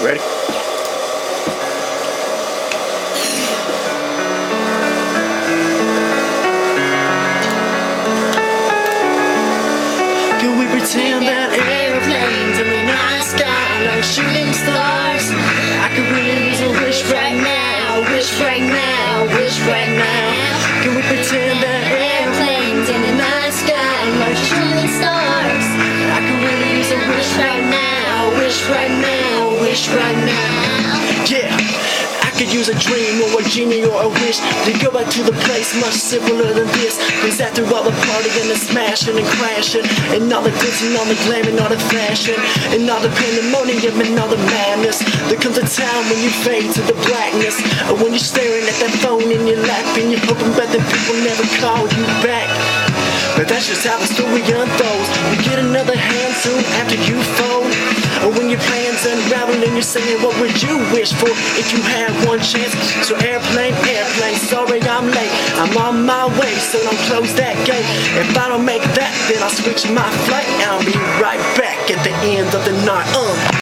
Ready? Can we pretend that airplanes in the night sky like shooting stars? I could really use a wish right now, wish right now, wish right now. Can we pretend that airplanes in the night sky like shooting stars? I could really use a wish right now, wish right now, wish right now. Yeah. I could use a dream or a genie or a wish to go back to the place much simpler than this. Cause after all the partying and smashing and crashing, and all the dancing, all the glam and all the fashion, and all the pandemonium and all the madness, there comes a time when you fade to the blackness, or when you're staring at that phone in your lap and you're hoping that the people never call you back. But that's just how the story unfolds. You get another hand soon after you fold, or when your plans unravel and you're saying what would you wish for if you had one chance. So airplane, airplane, sorry I'm late, I'm on my way, so don't close that gate. If I don't make that, then I'll switch my flight and I'll be right back at the end of the night.